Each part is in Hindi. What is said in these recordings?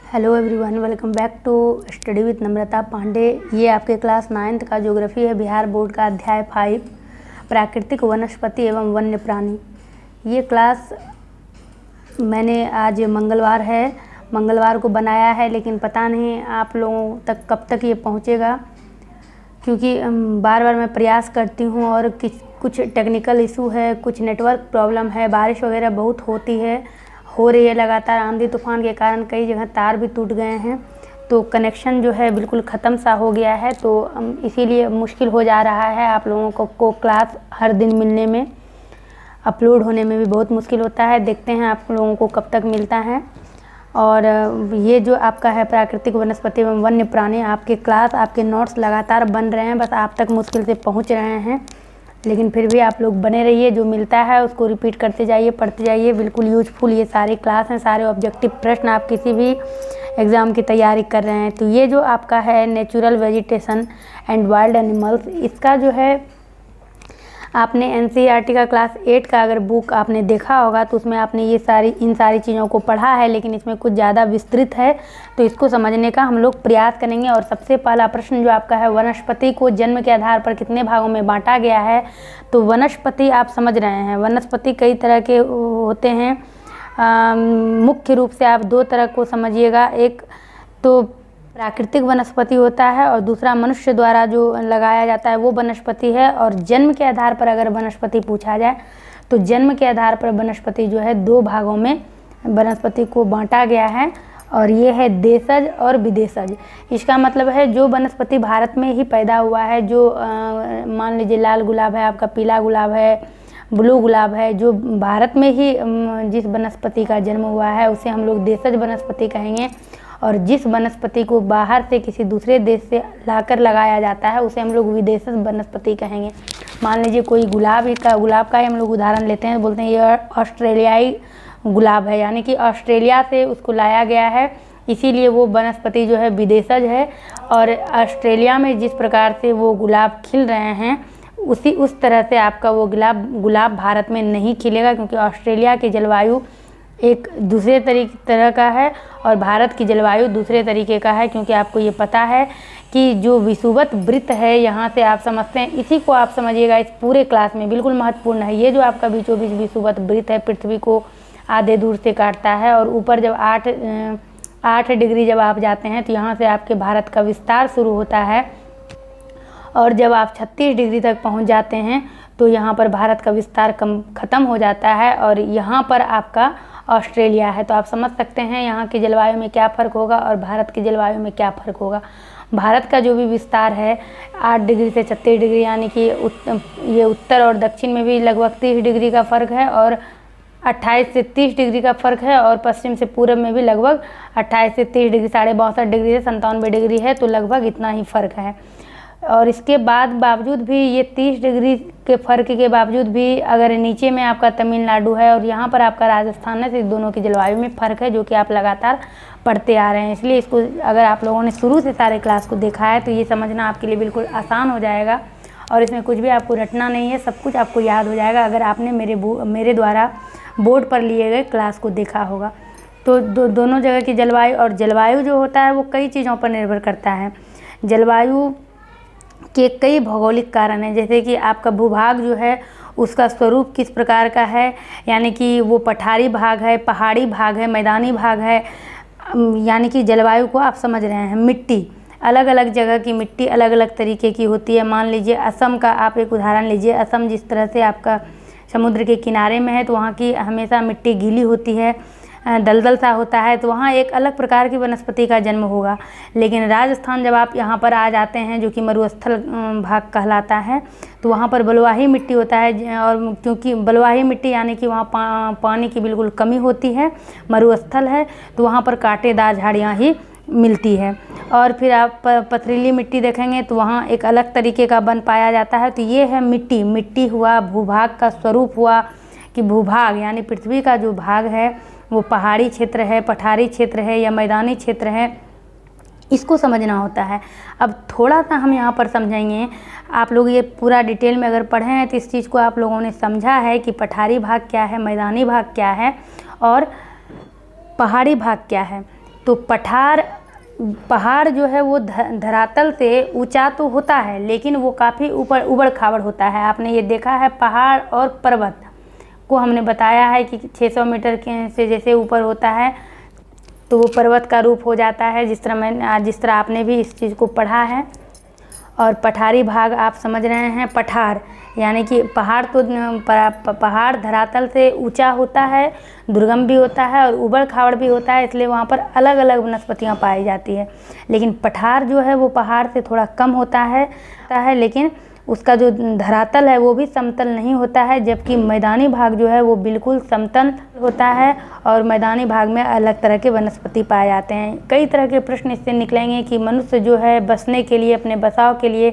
Hello everyone, welcome back to study with Namrata Pandey. ये आपके क्लास 9th का ज्योग्राफी है, बिहार बोर्ड का अध्याय 5 प्राकृतिक वनस्पति एवं वन्य प्राणी। ये क्लास मैंने आज मंगलवार को बनाया है, लेकिन पता नहीं आप लोगों तक कब तक ये पहुँचेगा, क्योंकि बार बार मैं प्रयास करती हूँ और कुछ टेक्निकल इशू है, कुछ नेटवर्क प्रॉब्लम है, बारिश वगैरह बहुत हो रही है लगातार। आंधी तूफान के कारण कई जगह तार भी टूट गए हैं, तो कनेक्शन जो है बिल्कुल ख़त्म सा हो गया है। तो इसीलिए मुश्किल हो जा रहा है आप लोगों को क्लास हर दिन मिलने में, अपलोड होने में भी बहुत मुश्किल होता है। देखते हैं आप लोगों को कब तक मिलता है। और ये जो आपका है प्राकृतिक वनस्पति एवं वन्य प्राणी, आपके क्लास, आपके नोट्स लगातार बन रहे हैं, बस आप तक मुश्किल से पहुंच रहे हैं, लेकिन फिर भी आप लोग बने रहिए। जो मिलता है उसको रिपीट करते जाइए, पढ़ते जाइए। बिल्कुल यूजफुल ये सारे क्लास हैं, सारे ऑब्जेक्टिव प्रश्न आप किसी भी एग्ज़ाम की तैयारी कर रहे हैं। तो ये जो आपका है natural vegetation and wild animals, इसका जो है आपने एनसीईआरटी का क्लास 8 का अगर बुक आपने देखा होगा तो उसमें आपने इन सारी चीज़ों को पढ़ा है, लेकिन इसमें कुछ ज़्यादा विस्तृत है, तो इसको समझने का हम लोग प्रयास करेंगे। और सबसे पहला प्रश्न जो आपका है, वनस्पति को जन्म के आधार पर कितने भागों में बांटा गया है। तो वनस्पति आप समझ रहे हैं, वनस्पति कई तरह के होते हैं। मुख्य रूप से आप दो तरह को समझिएगा, एक तो प्राकृतिक वनस्पति होता है और दूसरा मनुष्य द्वारा जो लगाया जाता है वो वनस्पति है। और जन्म के आधार पर अगर वनस्पति पूछा जाए तो जन्म के आधार पर वनस्पति जो है 2 भागों में वनस्पति को बांटा गया है, और ये है देशज और विदेशज। इसका मतलब है जो वनस्पति भारत में ही पैदा हुआ है, जो मान लीजिए लाल गुलाब है आपका, पीला गुलाब है, ब्लू गुलाब है, जो भारत में ही जिस वनस्पति का जन्म हुआ है उसे हम लोग देशज वनस्पति कहेंगे। और जिस वनस्पति को बाहर से किसी दूसरे देश से लाकर लगाया जाता है उसे हम लोग विदेशज वनस्पति कहेंगे। मान लीजिए कोई गुलाब का ही हम लोग उदाहरण लेते हैं, बोलते हैं ये ऑस्ट्रेलियाई गुलाब है, यानी कि ऑस्ट्रेलिया से उसको लाया गया है, इसीलिए वो वनस्पति जो है विदेशज है। और ऑस्ट्रेलिया में जिस प्रकार से वो गुलाब खिल रहे हैं उस तरह से आपका वो गुलाब भारत में नहीं खिलेगा, क्योंकि ऑस्ट्रेलिया की जलवायु एक दूसरे तरह का है और भारत की जलवायु दूसरे तरीके का है। क्योंकि आपको ये पता है कि जो विषुवत वृत्त है, यहाँ से आप समझते हैं, इसी को आप समझिएगा इस पूरे क्लास में, बिल्कुल महत्वपूर्ण है। ये जो आपका बीचों बीच विषुवत वृत्त है पृथ्वी को आधे दूर से काटता है, और ऊपर जब 8 डिग्री जब आप जाते हैं तो यहाँ से आपके भारत का विस्तार शुरू होता है, और जब आप 36 डिग्री तक पहुँच जाते हैं तो यहाँ पर भारत का विस्तार ख़त्म हो जाता है, और यहाँ पर आपका ऑस्ट्रेलिया है। तो आप समझ सकते हैं यहाँ की जलवायु में क्या फ़र्क होगा और भारत की जलवायु में क्या फ़र्क होगा। भारत का जो भी विस्तार है 8 डिग्री से 36 डिग्री, यानी कि ये उत्तर और दक्षिण में भी लगभग 30 डिग्री का फ़र्क है, और 28 से 30 डिग्री का फ़र्क है, और पश्चिम से पूरब में भी लगभग 28 से 30 डिग्री, 62.5 डिग्री से 97 डिग्री है, तो लगभग इतना ही फ़र्क है। और इसके बावजूद भी ये 30 डिग्री के फ़र्क के बावजूद भी अगर नीचे में आपका तमिलनाडु है और यहाँ पर आपका राजस्थान है, तो इस दोनों की जलवायु में फ़र्क है, जो कि आप लगातार पढ़ते आ रहे हैं। इसलिए इसको अगर आप लोगों ने शुरू से सारे क्लास को देखा है तो ये समझना आपके लिए बिल्कुल आसान हो जाएगा, और इसमें कुछ भी आपको रटना नहीं है, सब कुछ आपको याद हो जाएगा अगर आपने मेरे द्वारा बोर्ड पर लिए गए क्लास को देखा होगा। तो दोनों जगह की जलवायु जो होता है वो कई चीज़ों पर निर्भर करता है। जलवायु के कई भौगोलिक कारण हैं, जैसे कि आपका भूभाग जो है उसका स्वरूप किस प्रकार का है, यानी कि वो पठारी भाग है, पहाड़ी भाग है, मैदानी भाग है, यानी कि जलवायु को आप समझ रहे हैं। मिट्टी, अलग अलग जगह की मिट्टी अलग अलग तरीके की होती है। मान लीजिए असम का आप एक उदाहरण लीजिए, असम जिस तरह से आपका समुद्र के किनारे में है तो वहाँ की हमेशा मिट्टी गीली होती है, दलदल सा होता है, तो वहाँ एक अलग प्रकार की वनस्पति का जन्म होगा। लेकिन राजस्थान जब आप यहाँ पर आ जाते हैं, जो कि मरुस्थल भाग कहलाता है, तो वहाँ पर बलुआही मिट्टी होता है, और क्योंकि बलुआही मिट्टी यानी कि वहाँ पानी की बिल्कुल कमी होती है, मरुस्थल है, तो वहाँ पर कांटेदार झाड़ियाँ ही मिलती है। और फिर आप पथरीली मिट्टी देखेंगे तो वहाँ एक अलग तरीके का वन पाया जाता है। तो ये है मिट्टी हुआ, भूभाग का स्वरूप हुआ कि भूभाग यानी पृथ्वी का जो भाग है वो पहाड़ी क्षेत्र है, पठारी क्षेत्र है या मैदानी क्षेत्र है, इसको समझना होता है। अब थोड़ा सा हम यहाँ पर समझेंगे, आप लोग ये पूरा डिटेल में अगर पढ़े हैं तो इस चीज़ को आप लोगों ने समझा है कि पठारी भाग क्या है, मैदानी भाग क्या है और पहाड़ी भाग क्या है। तो पहाड़ जो है वो धरातल से ऊंचा तो होता है, लेकिन वो काफ़ी ऊपर उबड़ खाबड़ होता है। आपने ये देखा है, पहाड़ और पर्वत को हमने बताया है कि 600 मीटर के से जैसे ऊपर होता है तो वो पर्वत का रूप हो जाता है, जिस तरह आपने भी इस चीज़ को पढ़ा है। और पठारी भाग आप समझ रहे हैं, पठार यानी कि पहाड़ धरातल से ऊंचा होता है, दुर्गम भी होता है और उबड़ खाबड़ भी होता है, इसलिए वहाँ पर अलग अलग वनस्पतियाँ पाई जाती है। लेकिन पठार जो है वो पहाड़ से थोड़ा कम होता है, लेकिन उसका जो धरातल है वो भी समतल नहीं होता है, जबकि मैदानी भाग जो है वो बिल्कुल समतल होता है और मैदानी भाग में अलग तरह के वनस्पति पाए जाते हैं। कई तरह के प्रश्न इससे निकलेंगे कि मनुष्य जो है बसने के लिए, अपने बसाव के लिए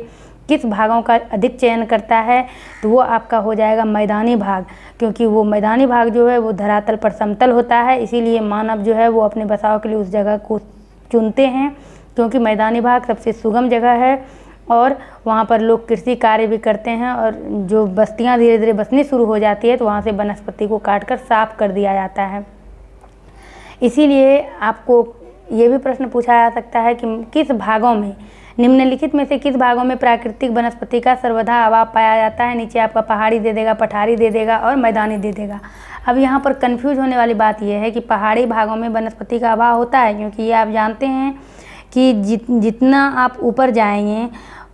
किस भागों का अधिक चयन करता है, तो वो आपका हो जाएगा मैदानी भाग, क्योंकि वो मैदानी भाग जो है वो धरातल पर समतल होता है, इसीलिए मानव जो है वो अपने बसाव के लिए उस जगह को चुनते हैं, क्योंकि मैदानी भाग सबसे सुगम जगह है और वहाँ पर लोग कृषि कार्य भी करते हैं। और जो बस्तियाँ धीरे धीरे बसनी शुरू हो जाती है तो वहाँ से वनस्पति को काटकर साफ कर दिया जाता है। इसीलिए आपको ये भी प्रश्न पूछा जा सकता है कि किस भागों में, निम्नलिखित में से किस भागों में प्राकृतिक वनस्पति का सर्वथा अभाव पाया जाता है। नीचे आपका पहाड़ी दे देगा, पठारी दे देगा और मैदानी दे देगा। अब यहाँ पर कंफ्यूज होने वाली बात यह है कि पहाड़ी भागों में वनस्पति का अभाव होता है, क्योंकि ये आप जानते हैं कि जितना आप ऊपर जाएंगे,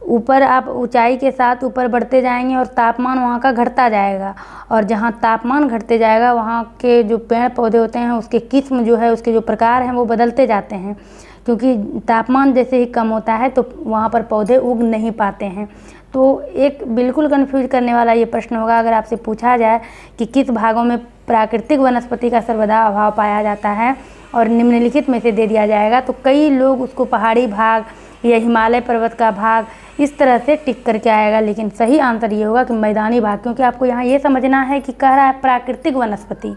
ऊपर आप ऊंचाई के साथ ऊपर बढ़ते जाएंगे और तापमान वहाँ का घटता जाएगा, और जहाँ तापमान घटते जाएगा वहाँ के जो पेड़ पौधे होते हैं उसके किस्म जो है, उसके जो प्रकार हैं वो बदलते जाते हैं, क्योंकि तापमान जैसे ही कम होता है तो वहाँ पर पौधे उग नहीं पाते हैं। तो एक बिल्कुल कन्फ्यूज करने वाला ये प्रश्न होगा अगर आपसे पूछा जाए कि किस भागों में प्राकृतिक वनस्पति का सर्वदा अभाव पाया जाता है और निम्नलिखित में से दे दिया जाएगा, तो कई लोग उसको पहाड़ी भाग या हिमालय पर्वत का भाग इस तरह से टिक करके आएगा, लेकिन सही आंसर ये होगा कि मैदानी भाग, क्योंकि आपको यहाँ ये समझना है कि कह रहा है प्राकृतिक वनस्पति।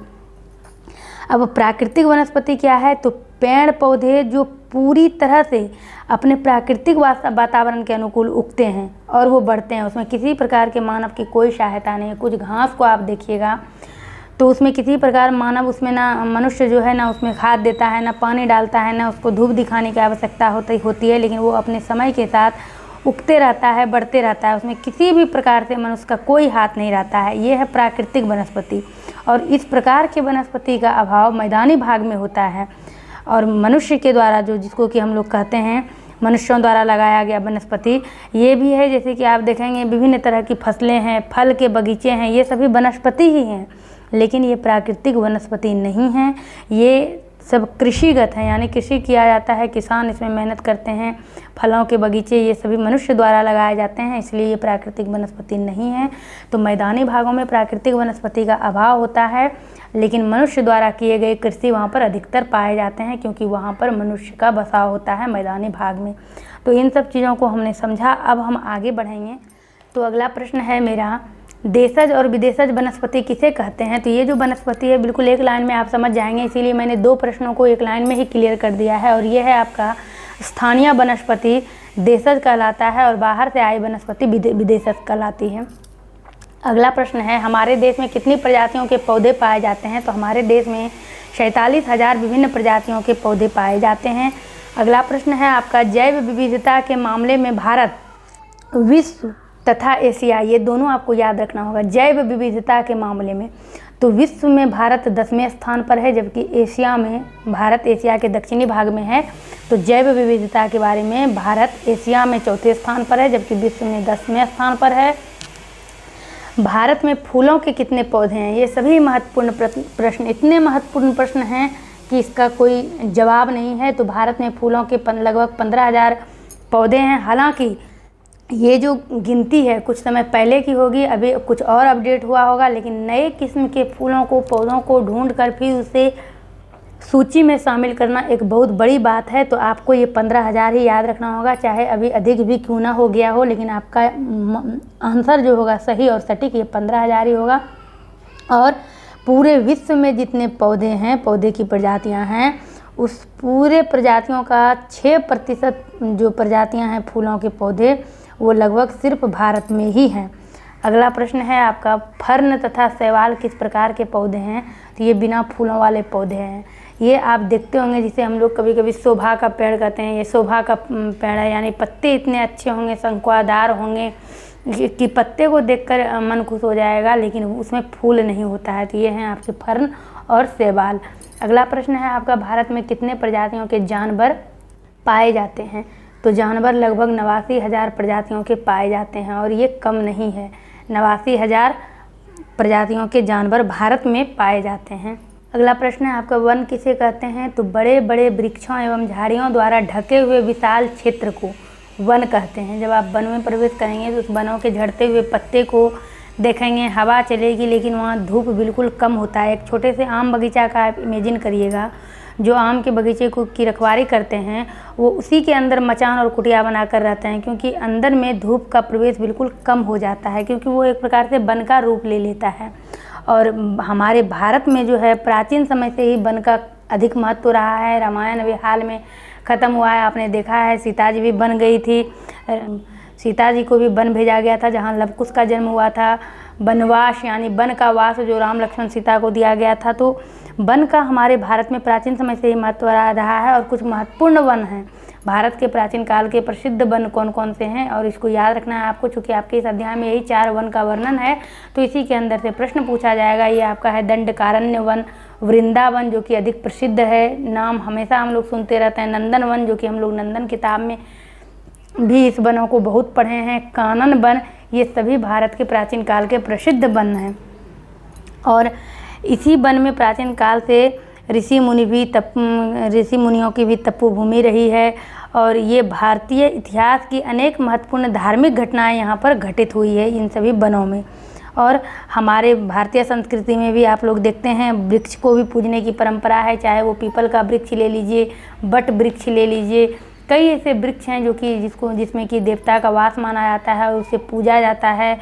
अब प्राकृतिक वनस्पति क्या है, तो पेड़ पौधे जो पूरी तरह से अपने प्राकृतिक वातावरण के अनुकूल उगते हैं और वो बढ़ते हैं, उसमें किसी प्रकार के मानव की कोई सहायता नहीं है। कुछ घास को आप देखिएगा तो उसमें किसी प्रकार मानव उसमें ना, मनुष्य जो है ना उसमें खाद देता है, ना पानी डालता है, ना उसको धूप दिखाने की आवश्यकता होती है, लेकिन वो अपने समय के साथ उगते रहता है, बढ़ते रहता है, उसमें किसी भी प्रकार से मनुष्य का कोई हाथ नहीं रहता है। ये है प्राकृतिक वनस्पति, और इस प्रकार के वनस्पति का अभाव मैदानी भाग में होता है। और मनुष्य के द्वारा जो, जिसको कि हम लोग कहते हैं मनुष्यों द्वारा लगाया गया वनस्पति, ये भी है। जैसे कि आप देखेंगे विभिन्न तरह की फसलें हैं, फल के बगीचे हैं, ये सभी वनस्पति ही हैं, लेकिन ये प्राकृतिक वनस्पति नहीं हैं, ये सब कृषिगत हैं, यानी कृषि किया जाता है, किसान इसमें मेहनत करते हैं। फलों के बगीचे ये सभी मनुष्य द्वारा लगाए जाते हैं, इसलिए ये प्राकृतिक वनस्पति नहीं है। तो मैदानी भागों में प्राकृतिक वनस्पति का अभाव होता है, लेकिन मनुष्य द्वारा किए गए कृषि वहाँ पर अधिकतर पाए जाते हैं, क्योंकि वहाँ पर मनुष्य का बसाव होता है मैदानी भाग में। तो इन सब चीज़ों को हमने समझा, अब हम आगे बढ़ेंगे। तो अगला प्रश्न है मेरा, देशज और विदेशज वनस्पति किसे कहते हैं। तो ये जो वनस्पति है बिल्कुल एक लाइन में आप समझ जाएंगे, इसीलिए मैंने दो प्रश्नों को एक लाइन में ही क्लियर कर दिया है। और ये है आपका स्थानीय वनस्पति देशज कहलाता है और बाहर से आई वनस्पति विदेशज कहलाती है। अगला प्रश्न है, हमारे देश में कितनी प्रजातियों के पौधे पाए जाते हैं। तो हमारे देश में 47,000 विभिन्न प्रजातियों के पौधे पाए जाते हैं। अगला प्रश्न है आपका, जैव विविधता के मामले में भारत, विश्व तथा एशिया, ये दोनों आपको याद रखना होगा। जैव विविधता के मामले में तो विश्व में भारत 10वें स्थान पर है, जबकि एशिया में भारत एशिया के दक्षिणी भाग में है। तो जैव विविधता के बारे में भारत एशिया में 4थे स्थान पर है, जबकि विश्व में 10वें स्थान पर है। भारत में फूलों के कितने पौधे हैं, ये सभी महत्वपूर्ण प्रश्न, इतने महत्वपूर्ण प्रश्न हैं कि इसका कोई जवाब नहीं है। तो भारत में फूलों के लगभग 15,000 पौधे हैं। हालांकि ये जो गिनती है कुछ समय पहले की होगी, अभी कुछ और अपडेट हुआ होगा, लेकिन नए किस्म के फूलों को, पौधों को ढूंढ कर फिर उसे सूची में शामिल करना एक बहुत बड़ी बात है। तो आपको ये 15,000 ही याद रखना होगा, चाहे अभी अधिक भी क्यों ना हो गया हो, लेकिन आपका आंसर जो होगा सही और सटीक ये 15,000 ही होगा। और पूरे विश्व में जितने पौधे हैं, पौधे की प्रजातियां हैं, उस पूरे प्रजातियों का 6% जो प्रजातियां हैं फूलों के पौधे, वो लगभग सिर्फ भारत में ही हैं। अगला प्रश्न है आपका, फर्न तथा शैवाल किस प्रकार के पौधे हैं। तो ये बिना फूलों वाले पौधे हैं। ये आप देखते होंगे, जिसे हम लोग कभी कभी शोभा का पेड़ कहते हैं। ये शोभा का पेड़ है, यानी पत्ते इतने अच्छे होंगे, शंकुआधार होंगे कि पत्ते को देखकर मन खुश हो जाएगा, लेकिन उसमें फूल नहीं होता है। तो ये हैं आपके फर्न और शैवाल। अगला प्रश्न है आपका, भारत में कितने प्रजातियों के जानवर पाए जाते हैं? तो जानवर लगभग 89,000 प्रजातियों के पाए जाते हैं, और ये कम नहीं है। 89,000 प्रजातियों के जानवर भारत में पाए जाते हैं। अगला प्रश्न है आपका, वन किसे कहते हैं? तो बड़े बड़े वृक्षों एवं झाड़ियों द्वारा ढके हुए विशाल क्षेत्र को वन कहते हैं। जब आप वन में प्रवेश करेंगे तो उस वनों के झड़ते हुए पत्ते को देखेंगे, हवा चलेगी लेकिन वहाँ धूप बिल्कुल कम होता है। एक छोटे से आम बगीचा का आप इमेजिन करिएगा, जो आम के बगीचे की रखवाली करते हैं वो उसी के अंदर मचान और कुटिया बनाकर रहते हैं, क्योंकि अंदर में धूप का प्रवेश बिल्कुल कम हो जाता है, क्योंकि वो एक प्रकार से वन का रूप ले लेता है। और हमारे भारत में जो है प्राचीन समय से ही वन का अधिक महत्व रहा है। रामायण अभी हाल में ख़त्म हुआ है, आपने देखा है। सीता जी भी बन गई थी, सीता जी को भी वन भेजा गया था, जहाँ लवकुश का जन्म हुआ था। वनवास यानी वन का वास जो राम लक्ष्मण सीता को दिया गया था। तो वन का हमारे भारत में प्राचीन समय से ही महत्व रहा है, और कुछ महत्वपूर्ण वन हैं। भारत के प्राचीन काल के प्रसिद्ध वन कौन कौन से हैं, और इसको याद रखना है आपको, चूँकि आपके इस अध्याय में यही 4 वन का वर्णन है, तो इसी के अंदर से प्रश्न पूछा जाएगा। ये आपका है दंडकारण्य वन, वृंदावन जो कि अधिक प्रसिद्ध है, नाम हमेशा हम लोग सुनते रहते हैं। नंदन वन जो कि हम लोग नंदन किताब में भी इस वनों को बहुत पढ़े हैं। कानन वन, ये सभी भारत के प्राचीन काल के प्रसिद्ध वन हैं। और इसी वन में प्राचीन काल से ऋषि मुनियों की भी तपोभूमि रही है, और ये भारतीय इतिहास की अनेक महत्वपूर्ण धार्मिक घटनाएं यहाँ पर घटित हुई है इन सभी वनों में। और हमारे भारतीय संस्कृति में भी आप लोग देखते हैं वृक्ष को भी पूजने की परंपरा है, चाहे वो पीपल का वृक्ष ले लीजिए, बट वृक्ष ले लीजिए। कई ऐसे वृक्ष हैं जो कि जिसमें कि देवता का वास माना जाता है और उसे पूजा जाता है।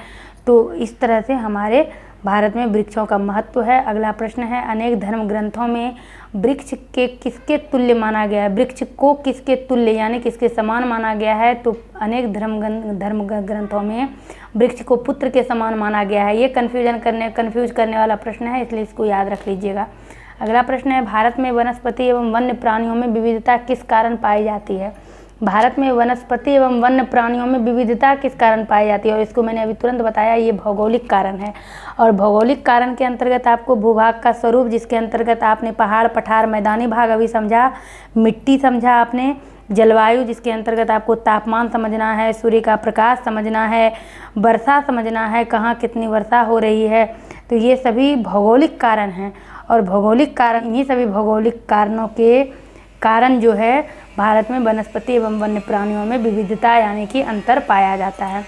तो इस तरह से हमारे भारत में वृक्षों का महत्व है। अगला प्रश्न है, अनेक धर्म ग्रंथों में वृक्ष के किसके तुल्य माना गया है? वृक्ष को किसके तुल्य यानी किसके समान माना गया है? तो अनेक धर्म ग्रंथों में वृक्ष को पुत्र के समान माना गया है। ये कन्फ्यूज करने वाला प्रश्न है, इसलिए इसको याद रख लीजिएगा। अगला प्रश्न है, भारत में वनस्पति एवं वन्य प्राणियों में विविधता किस कारण पाई जाती है? भारत में वनस्पति एवं वन्य प्राणियों में विविधता किस कारण पाई जाती है? और इसको मैंने अभी तुरंत बताया, ये भौगोलिक कारण है। और भौगोलिक कारण के अंतर्गत आपको भूभाग का स्वरूप, जिसके अंतर्गत आपने पहाड़, पठार, मैदानी भाग अभी समझा, मिट्टी समझा आपने, जलवायु जिसके अंतर्गत आपको तापमान समझना है, सूर्य का प्रकाश समझना है, वर्षा समझना है, कहाँ कितनी वर्षा हो रही है। तो ये सभी भौगोलिक कारण हैं, और भौगोलिक कारण, इन्हीं सभी भौगोलिक कारणों के कारण जो है भारत में वनस्पति एवं वन्य प्राणियों में विविधता यानी कि अंतर पाया जाता है।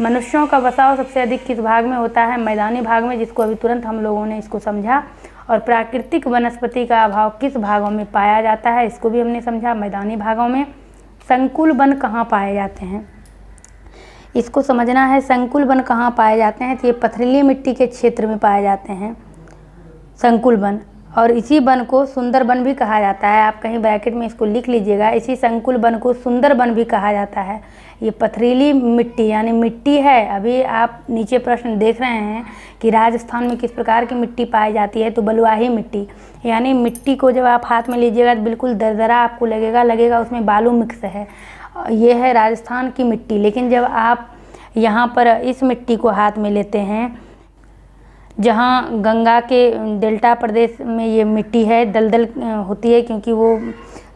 मनुष्यों का बसाव सबसे अधिक किस भाग में होता है? मैदानी भाग में, जिसको अभी तुरंत हम लोगों ने इसको समझा। और प्राकृतिक वनस्पति का अभाव किस भागों में पाया जाता है? इसको भी हमने समझा, मैदानी भागों में। संकुल वन कहाँ पाए जाते हैं? इसको समझना है, संकुल वन कहाँ पाए जाते हैं? तो ये पथरीली मिट्टी के क्षेत्र में पाए जाते हैं संकुल वन, और इसी वन को सुंदर वन भी कहा जाता है। आप कहीं ब्रैकेट में इसको लिख लीजिएगा, इसी संकुल वन को सुंदर वन भी कहा जाता है। ये पथरीली मिट्टी यानी मिट्टी है। अभी आप नीचे प्रश्न देख रहे हैं कि राजस्थान में किस प्रकार की मिट्टी पाई जाती है, तो बलुआही मिट्टी, यानी मिट्टी को जब आप हाथ में लीजिएगा तो बिल्कुल दरदरा आपको लगेगा उसमें बालू मिक्स है। ये है राजस्थान की मिट्टी। लेकिन जब आप यहाँ पर इस मिट्टी को हाथ में लेते हैं, जहाँ गंगा के डेल्टा प्रदेश में ये मिट्टी है, दलदल होती है, क्योंकि वो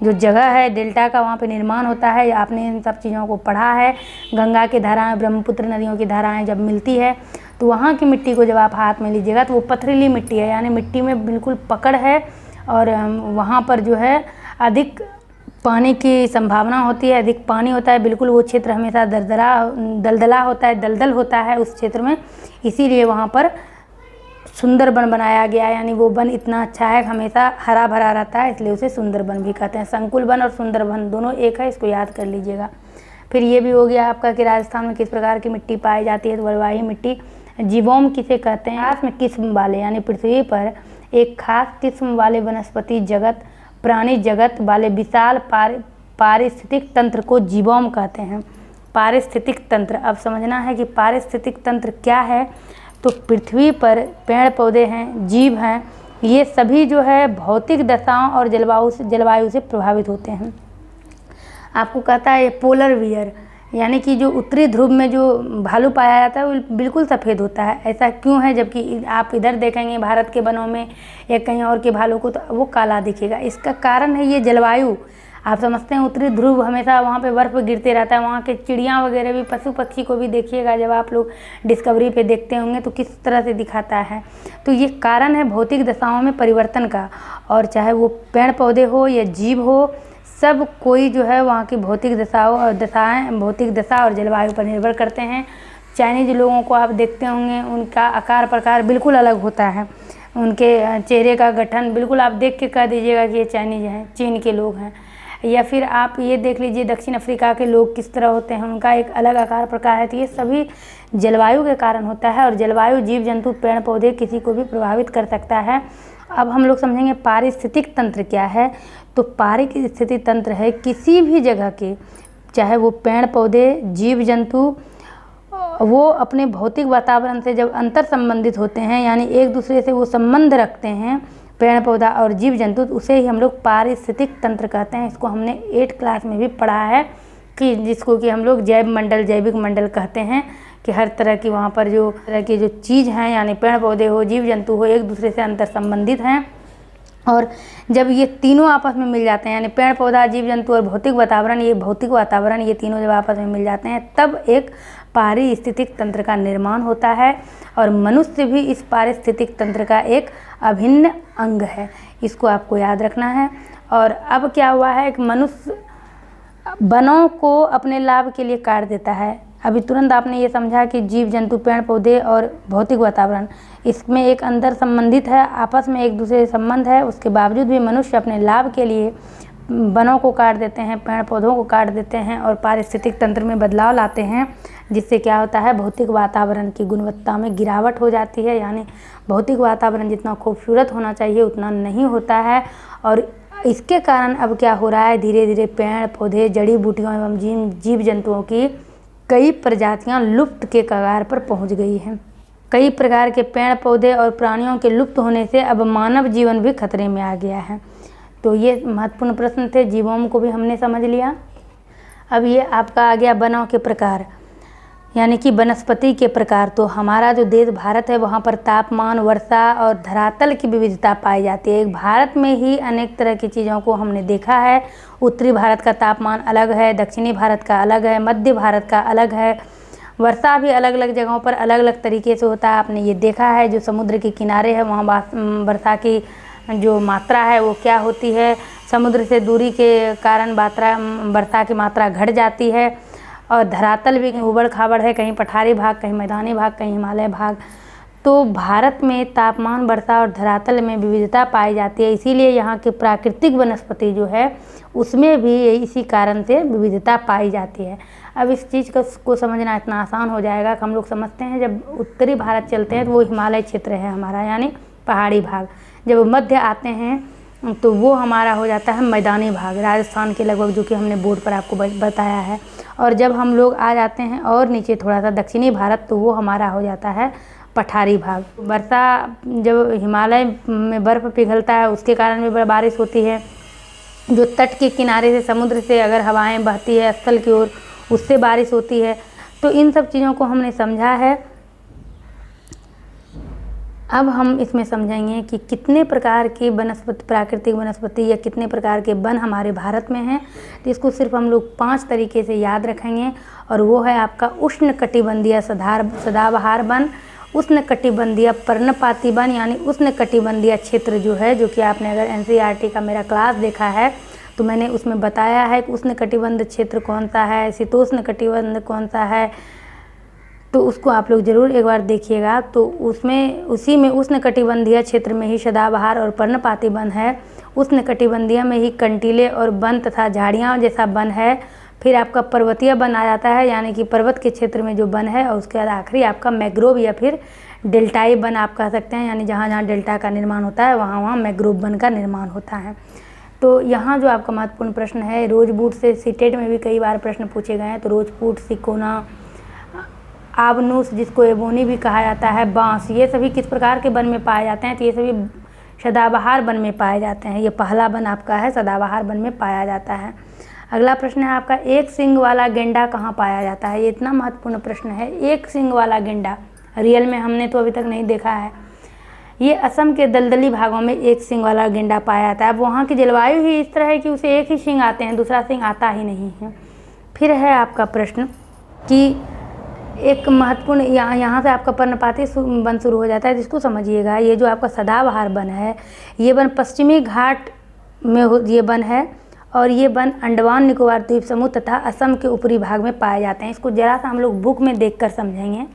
जो जगह है डेल्टा का, वहाँ पे निर्माण होता है। आपने इन सब चीज़ों को पढ़ा है। गंगा की धाराएं, ब्रह्मपुत्र नदियों की धाराएं जब मिलती है, तो वहाँ की मिट्टी को जब आप हाथ में लीजिएगा तो वो पथरीली मिट्टी है, यानी मिट्टी में बिल्कुल पकड़ है, और वहाँ पर जो है अधिक पानी की संभावना होती है, अधिक पानी होता है। बिल्कुल वो क्षेत्र हमेशा दलदला होता है, दलदल होता है उस क्षेत्र में, इसीलिए वहाँ पर सुंदर वन बनाया गया। यानी वो वन इतना अच्छा है, हमेशा हरा भरा रहता है, इसलिए उसे सुंदर वन भी कहते हैं। संकुल वन और सुंदर वन दोनों एक है, इसको याद कर लीजिएगा। फिर ये भी हो गया आपका कि राजस्थान में किस प्रकार की मिट्टी पाई जाती है, तो बलुआही मिट्टी। जीवोम किसे कहते हैं? खास में किस्म वाले, यानी पृथ्वी पर एक खास किस्म वाले वनस्पति जगत, प्राणी जगत वाले विशाल पारिस्थितिक तंत्र को जीवोम कहते हैं। पारिस्थितिक तंत्र, अब समझना है कि पारिस्थितिक तंत्र क्या है। तो पृथ्वी पर पेड़ पौधे हैं, जीव हैं, ये सभी जो है भौतिक दशाओं और जलवायु से प्रभावित होते हैं। आपको कहता है ये पोलर बियर, यानी कि जो उत्तरी ध्रुव में जो भालू पाया जाता है वो बिल्कुल सफ़ेद होता है। ऐसा क्यों है, जबकि आप इधर देखेंगे भारत के वनों में या कहीं और के भालू को तो वो काला दिखेगा। इसका कारण है ये जलवायु। आप समझते हैं उत्तरी ध्रुव हमेशा वहाँ पे बर्फ़ गिरते रहता है, वहाँ के चिड़ियाँ वगैरह भी, पशु पक्षी को भी देखिएगा जब आप लोग डिस्कवरी पे देखते होंगे तो किस तरह से दिखाता है। तो ये कारण है भौतिक दशाओं में परिवर्तन का, और चाहे वो पेड़ पौधे हो या जीव हो, सब कोई जो है वहाँ की भौतिक भौतिक दशा और जलवायु पर निर्भर करते हैं। चाइनीज लोगों को आप देखते होंगे, उनका आकार प्रकार बिल्कुल अलग होता है, उनके चेहरे का गठन बिल्कुल आप देख के कह दीजिएगा कि ये चाइनीज हैं, चीन के लोग हैं। या फिर आप ये देख लीजिए दक्षिण अफ्रीका के लोग किस तरह होते हैं, उनका एक अलग आकार प्रकार है। तो ये सभी जलवायु के कारण होता है, और जलवायु जीव जंतु पेड़ पौधे किसी को भी प्रभावित कर सकता है। अब हम लोग समझेंगे पारिस्थितिक तंत्र क्या है। तो पारिस्थितिक तंत्र है किसी भी जगह के, चाहे वो पेड़ पौधे जीव जंतु, वो अपने भौतिक वातावरण से जब अंतर संबंधित होते हैं, यानी एक दूसरे से वो संबंध रखते हैं पेड़ पौधा और जीव जंतु, तो उसे ही हम लोग पारिस्थितिक तंत्र कहते हैं। इसको हमने 8 क्लास में भी पढ़ा है, कि जिसको कि हम लोग जैव मंडल, जैविक मंडल कहते हैं, कि हर तरह की वहाँ पर जो तरह की जो चीज़ हैं, यानी पेड़ पौधे हो जीव जंतु हो, एक दूसरे से अंतर संबंधित हैं। और जब ये तीनों आपस में मिल जाते हैं, यानी पेड़ पौधा जीव जंतु और भौतिक वातावरण, ये तीनों जब आपस में मिल जाते हैं तब एक पारिस्थितिक तंत्र का निर्माण होता है। और मनुष्य भी इस पारिस्थितिक तंत्र का एक अभिन्न अंग है, इसको आपको याद रखना है। और अब क्या हुआ है कि मनुष्य वनों को अपने लाभ के लिए काट देता है। अभी तुरंत आपने ये समझा कि जीव जंतु पेड़ पौधे और भौतिक वातावरण, इसमें एक अंतर संबंधित है, आपस में एक दूसरे से संबंध है। उसके बावजूद भी मनुष्य अपने लाभ के लिए वनों को काट देते हैं, पेड़ पौधों को काट देते हैं और पारिस्थितिक तंत्र में बदलाव लाते हैं, जिससे क्या होता है भौतिक वातावरण की गुणवत्ता में गिरावट हो जाती है। यानी भौतिक वातावरण जितना खूबसूरत होना चाहिए उतना नहीं होता है। और इसके कारण अब क्या हो रहा है, धीरे धीरे पेड़ पौधे, जड़ी बूटियों एवं जीव जंतुओं की कई प्रजातियां लुप्त के कगार पर पहुंच गई हैं। कई प्रकार के पेड़ पौधे और प्राणियों के लुप्त होने से अब मानव जीवन भी खतरे में आ गया है। तो ये महत्वपूर्ण प्रश्न थे, जीवों को भी हमने समझ लिया। अब ये आपका आ गया वनों के प्रकार, यानी कि वनस्पति के प्रकार। तो हमारा जो देश भारत है वहाँ पर तापमान, वर्षा और धरातल की विविधता पाई जाती है। एक भारत में ही अनेक तरह की चीज़ों को हमने देखा है। उत्तरी भारत का तापमान अलग है, दक्षिणी भारत का अलग है, मध्य भारत का अलग है। वर्षा भी अलग अलग जगहों पर अलग अलग तरीके से होता है, आपने ये देखा है। जो समुद्र के किनारे है वहाँ वर्षा की जो मात्रा है वो क्या होती है, समुद्र से दूरी के कारण वर्षा की मात्रा घट जाती है। और धरातल भी उबड़ खाबड़ है, कहीं पठारी भाग, कहीं मैदानी भाग, कहीं हिमालय भाग। तो भारत में तापमान, वर्षा और धरातल में विविधता पाई जाती है, इसीलिए यहाँ की प्राकृतिक वनस्पति जो है उसमें भी इसी कारण से विविधता पाई जाती है। अब इस चीज़ को समझना इतना आसान हो जाएगा कि हम लोग समझते हैं जब उत्तरी भारत चलते हैं तो वो हिमालय क्षेत्र है हमारा, यानी पहाड़ी भाग। जब मध्य आते हैं तो वो हमारा हो जाता है मैदानी भाग, राजस्थान के लगभग, जो कि हमने बोर्ड पर आपको बताया है। और जब हम लोग आ जाते हैं और नीचे थोड़ा सा दक्षिणी भारत, तो वो हमारा हो जाता है पठारी भाग। वर्षा जब हिमालय में बर्फ़ पिघलता है उसके कारण भी बारिश होती है। जो तट के किनारे से, समुद्र से अगर हवाएं बहती है स्थल की ओर, उससे बारिश होती है। तो इन सब चीज़ों को हमने समझा है। अब हम इसमें समझेंगे कि कितने प्रकार की वनस्पति, प्राकृतिक वनस्पति या कितने प्रकार के वन हमारे भारत में हैं। तो इसको सिर्फ हम लोग 5 तरीके से याद रखेंगे, और वो है आपका उष्णकटिबंधीय सदाबहार वन, उष्णकटिबंधीय पर्णपाती वन, यानी उष्णकटिबंधीय क्षेत्र जो है, जो कि आपने अगर NCERT का मेरा क्लास देखा है तो मैंने उसमें बताया है कि उष्णकटिबंध क्षेत्र कौन सा है, शीतोष्ण कटिबंध कौन सा है। तो उसको आप लोग ज़रूर एक बार देखिएगा। तो उसी में उष्णकटिबंधीय क्षेत्र में ही सदाबहार और पर्णपाती वन है। उष्णकटिबंधीय में ही कंटीले और वन तथा झाड़ियाँ जैसा वन है। फिर आपका पर्वतीय वन आ जाता है, यानी कि पर्वत के क्षेत्र में जो वन है। और उसके बाद आखिरी आपका मैग्रोव या फिर डेल्टाई वन आप कह सकते हैं, यानी जहाँ जहाँ डेल्टा का निर्माण होता है वहाँ वहाँ मैग्रोव वन का निर्माण होता है। तो यहाँ जो आपका महत्वपूर्ण प्रश्न है, रोजबूट से सीटेट में भी कई बार प्रश्न पूछे गए हैं। तो रोजबूट, सिकोना, आबनूस जिसको एबोनी भी कहा जाता है, बांस, ये सभी किस प्रकार के वन में पाए जाते हैं। तो ये सभी सदाबहार वन में पाए जाते हैं। ये पहला वन आपका है, सदाबहार वन में पाया जाता है। अगला प्रश्न है आपका, एक सींग वाला गेंडा कहाँ पाया जाता है? ये इतना महत्वपूर्ण प्रश्न है। एक सींग वाला गेंडा रियल में हमने तो अभी तक नहीं देखा है। ये असम के दलदली भागों में एक सींग वाला गेंडा पाया जाता है। अब वहाँ की जलवायु ही इस तरह है कि उसे एक ही सींग आते हैं, दूसरा सींग आता ही नहीं है। फिर है आपका प्रश्न कि एक महत्वपूर्ण यहाँ से आपका पर्णपाती वन शुरू हो जाता है, जिसको समझिएगा। ये जो आपका सदाबहार वन है, ये वन पश्चिमी घाट में ये वन है और ये वन अंडमान निकोबार द्वीप समूह तथा असम के ऊपरी भाग में पाए जाते हैं। इसको जरा सा हम लोग बुक में देखकर समझेंगे।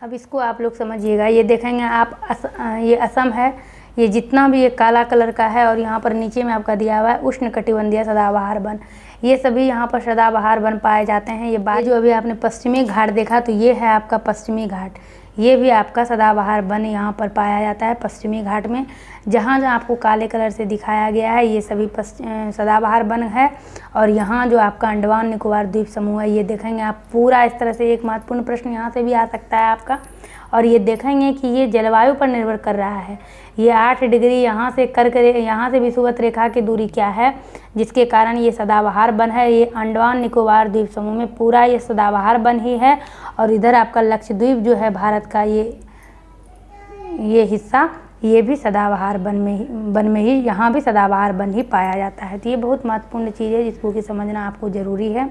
अब इसको आप लोग समझिएगा। ये देखेंगे आप ये असम है, ये जितना भी ये काला कलर का है और यहाँ पर नीचे में आपका दिया हुआ है उष्णकटिबंधीय सदाबहार वन। ये सभी यहाँ पर सदाबहार वन पाए जाते हैं। ये बात जो अभी आपने पश्चिमी घाट देखा, तो ये है आपका पश्चिमी घाट। ये भी आपका सदाबहार वन यहाँ पर पाया जाता है पश्चिमी घाट में। जहाँ जहाँ आपको काले कलर से दिखाया गया है, ये सभी सदाबहार वन है। और यहाँ जो आपका अंडमान निकोबार द्वीप समूह है, ये देखेंगे आप पूरा इस तरह से। एक महत्वपूर्ण प्रश्न यहाँ से भी आ सकता है आपका। और ये देखेंगे कि ये जलवायु पर निर्भर कर रहा है। ये 8 डिग्री यहाँ से यहाँ से विषुवत रेखा की दूरी क्या है, जिसके कारण ये सदाबहार वन है। ये अंडमान निकोबार द्वीप समूह में पूरा ये सदाबहार वन ही है। और इधर आपका लक्षद्वीप जो है भारत का, ये हिस्सा, ये भी सदाबहार वन में ही यहाँ भी सदाबहार वन ही पाया जाता है। तो ये बहुत महत्वपूर्ण चीज़ है जिसको कि समझना आपको ज़रूरी है।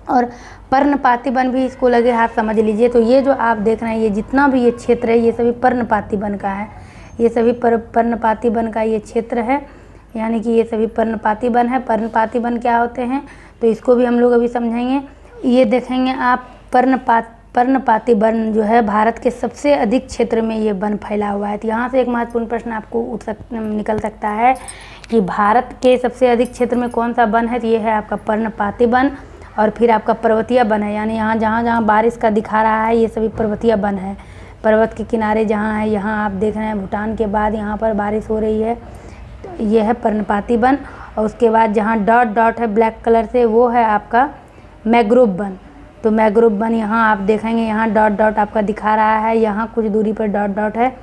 और पर्णपाती वन भी इसको लगे हाथ समझ लीजिए। तो ये जो आप देख रहे हैं, ये जितना भी ये क्षेत्र है, ये सभी पर्णपाती वन का है। ये सभी पर्णपाती वन का ये क्षेत्र है, यानी कि ये सभी पर्णपाती वन है। पर्णपाती वन क्या होते हैं, तो इसको भी हम लोग अभी समझेंगे। ये देखेंगे आप पर्णपाती वन जो है भारत के सबसे अधिक क्षेत्र में ये वन फैला हुआ है। तो यहाँ से एक महत्वपूर्ण प्रश्न आपको निकल सकता है कि भारत के सबसे अधिक क्षेत्र में कौन सा वन है। तो ये है आपका पर्णपाती वन। और फिर आपका पर्वतीय वन है, यानी यहाँ जहाँ बारिश का दिखा रहा है, ये सभी पर्वतीय वन है। पर्वत के किनारे जहाँ है, यहाँ आप देख रहे हैं भूटान के बाद यहाँ पर बारिश हो रही है, तो ये है पर्णपाती वन। और उसके बाद जहाँ डॉट डॉट है ब्लैक कलर से, वो है आपका मैंग्रोव वन। तो मैंग्रोव वन यहाँ आप देखेंगे, यहाँ डॉट डॉट आपका दिखा रहा है, यहाँ कुछ दूरी पर डॉट डॉट है।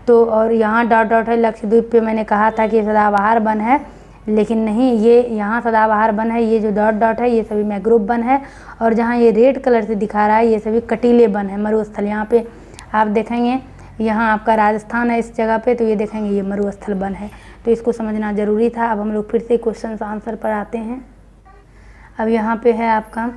तो और यहाँ डॉट डॉट है लक्षद्वीप पे। मैंने कहा था कि सदाबहार वन है, लेकिन नहीं, ये यहाँ सदाबहार वन है। ये जो डॉट डॉट है, ये सभी मैंग्रोव वन है। और जहाँ ये रेड कलर से दिखा रहा है, ये सभी कटीले वन है, मरुस्थल। यहाँ पे आप देखेंगे, यहाँ आपका राजस्थान है इस जगह पे, तो ये देखेंगे ये मरुस्थल वन है। तो इसको समझना ज़रूरी था। अब हम लोग फिर से क्वेश्चन आंसर पर आते हैं। अब यहाँ पे है आपका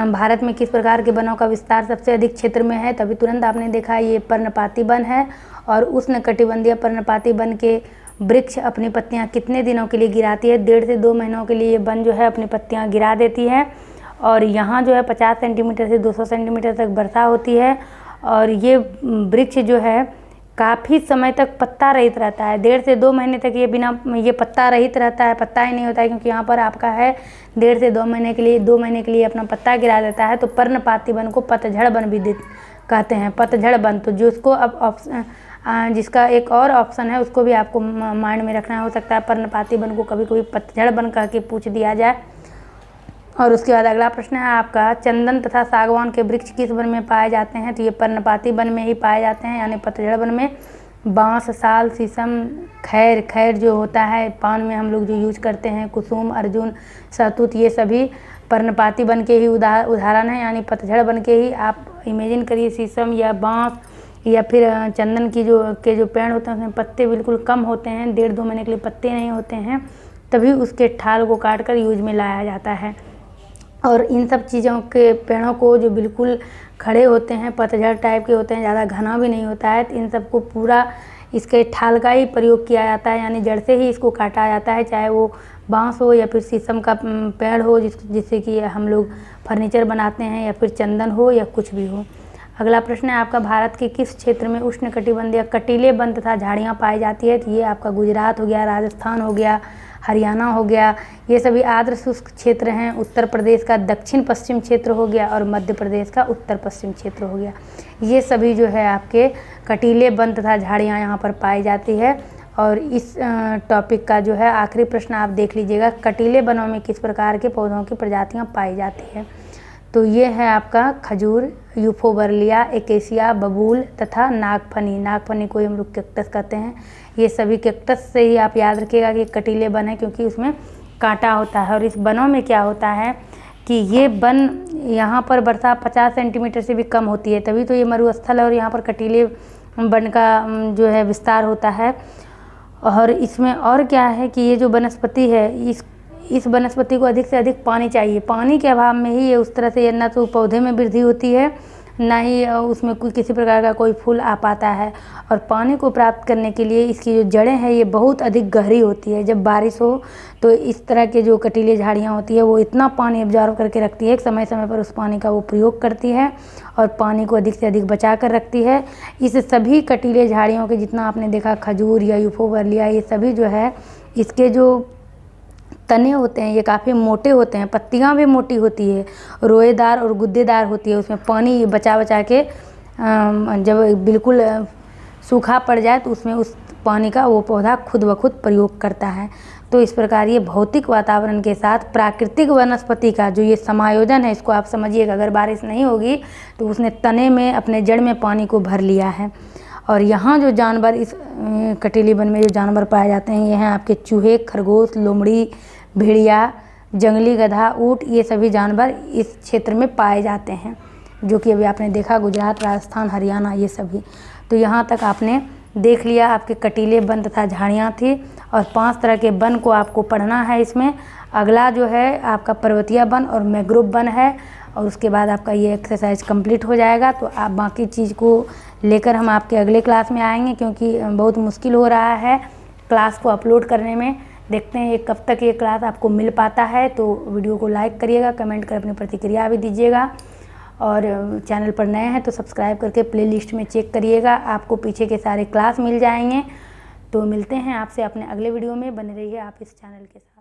भारत में किस प्रकार के वनों का विस्तार सबसे अधिक क्षेत्र में है। तभी तुरंत आपने देखा ये पर्णपाती वन है। और उष्णकटिबंधीय पर्णपाती वन के वृक्ष अपनी पत्तियां कितने दिनों के लिए गिराती है? 1.5 से 2 महीनों के लिए ये वन जो है अपनी पत्तियां गिरा देती है। और यहाँ जो है 50 सेंटीमीटर से 200 सेंटीमीटर तक वर्षा होती है। और ये वृक्ष जो है काफ़ी समय तक पत्ता रहित रहता है। 1.5 से 2 महीने तक ये पत्ता रहित रहता है, पत्ता ही नहीं होता है, क्योंकि यहाँ पर आपका है 1.5 से 2 महीने के लिए अपना पत्ता गिरा देता है। तो पर्णपाती वन को पतझड़ वन भी कहते हैं, पतझड़ वन। तो जिसको अब जिसका एक और ऑप्शन है, उसको भी आपको माइंड में रखना हो सकता है। पर्णपाती वन को कभी कभी पतझड़ वन कह के पूछ दिया जाए। और उसके बाद अगला प्रश्न है आपका, चंदन तथा सागवान के वृक्ष किस वन में पाए जाते हैं? तो ये पर्णपाती वन में ही पाए जाते हैं, यानी पतझड़ वन में। बांस, साल, शीशम, खैर जो होता है पान में हम लोग जो यूज करते हैं, कुसुम, अर्जुन, सहतूत, ये सभी पर्णपाती वन के ही उदाहरण हैं, यानी पतझड़ वन के ही। आप इमेजिन करिए शीशम या बांस या फिर चंदन की जो पेड़ होते हैं, उसमें पत्ते बिल्कुल कम होते हैं, 1.5-2 महीने के लिए पत्ते नहीं होते हैं, तभी उसके ठाल को काट कर यूज में लाया जाता है। और इन सब चीज़ों के पेड़ों को जो बिल्कुल खड़े होते हैं, पतझड़ टाइप के होते हैं, ज़्यादा घना भी नहीं होता है, तो इन सबको पूरा इसके ठाल का ही प्रयोग किया जाता है, यानी जड़ से ही इसको काटा जाता है। चाहे वो बांस हो या फिर शीशम का पेड़ हो, जिससे कि हम लोग फर्नीचर बनाते हैं, या फिर चंदन हो या कुछ भी हो। अगला प्रश्न है आपका, भारत के किस क्षेत्र में उष्णकटिबंधीय कटीले वन तथा झाड़ियाँ पाई जाती है? तो ये आपका गुजरात हो गया, राजस्थान हो गया, हरियाणा हो गया, ये सभी आर्द्र शुष्क क्षेत्र हैं। उत्तर प्रदेश का दक्षिण पश्चिम क्षेत्र हो गया और मध्य प्रदेश का उत्तर पश्चिम क्षेत्र हो गया। ये सभी जो है आपके कटीले वन तथा झाड़ियाँ यहाँ पर पाई जाती है। और इस टॉपिक का जो है आखिरी प्रश्न आप देख लीजिएगा, कटीले वनों में किस प्रकार के पौधों की प्रजातियाँ पाई जाती है? तो ये है आपका खजूर, यूफोबर्लिया, एकेसिया, बबूल तथा नागफनी। नागफनी को हम लोग कैक्टस कहते हैं। ये सभी कैक्टस से ही आप याद रखिएगा कि कटीले वन है, क्योंकि उसमें कांटा होता है। और इस वनों में क्या होता है कि ये वन यहाँ पर वर्षा 50 सेंटीमीटर से भी कम होती है, तभी तो ये मरुस्थल है और यहाँ पर कटीले वन का जो है विस्तार होता है। और इसमें और क्या है कि ये जो वनस्पति है, इस वनस्पति को अधिक से अधिक पानी चाहिए। पानी के अभाव में ही ये उस तरह से ये ना तो पौधे में वृद्धि होती है, ना ही उसमें कोई किसी प्रकार का कोई फूल आ पाता है। और पानी को प्राप्त करने के लिए इसकी जो जड़ें हैं ये बहुत अधिक गहरी होती है। जब बारिश हो तो इस तरह के जो कटीले झाड़ियाँ होती है वो इतना पानी ऑब्जर्व करके रखती है कि समय समय पर उस पानी का वो प्रयोग करती है और पानी को अधिक से अधिक बचा कर रखती है। इस सभी कटीले झाड़ियों के जितना आपने देखा खजूर या यूफोर्बिया, ये सभी जो है इसके जो तने होते हैं ये काफ़ी मोटे होते हैं, पत्तियां भी मोटी होती है, रोएदार और गुद्देदार होती है। उसमें पानी बचा बचा के जब बिल्कुल सूखा पड़ जाए तो उसमें उस पानी का वो पौधा खुद ब खुद प्रयोग करता है। तो इस प्रकार ये भौतिक वातावरण के साथ प्राकृतिक वनस्पति का जो ये समायोजन है, इसको आप समझिएगा। अगर बारिश नहीं होगी तो उसने तने में अपने जड़ में पानी को भर लिया है। और यहाँ जो जानवर इस कटीले वन में जो जानवर पाए जाते हैं ये हैं आपके चूहे, खरगोश, लोमड़ी, भेड़िया, जंगली गधा, ऊँट, ये सभी जानवर इस क्षेत्र में पाए जाते हैं, जो कि अभी आपने देखा गुजरात, राजस्थान, हरियाणा, ये सभी। तो यहाँ तक आपने देख लिया आपके कटीले वन तथा झाड़ियाँ थी। और 5 तरह के वन को आपको पढ़ना है इसमें। अगला जो है आपका पर्वतीय वन और मैंग्रोव वन है, और उसके बाद आपका ये एक्सरसाइज कंप्लीट हो जाएगा। तो आप बाकी चीज़ को लेकर हम आपके अगले क्लास में आएंगे, क्योंकि बहुत मुश्किल हो रहा है क्लास को अपलोड करने में। देखते हैं ये कब तक ये क्लास आपको मिल पाता है। तो वीडियो को लाइक करिएगा, कमेंट कर अपनी प्रतिक्रिया भी दीजिएगा। और चैनल पर नए हैं तो सब्सक्राइब करके प्लेलिस्ट में चेक करिएगा, आपको पीछे के सारे क्लास मिल जाएंगे। तो मिलते हैं आपसे अपने अगले वीडियो में, बने रहिए आप इस चैनल के साथ।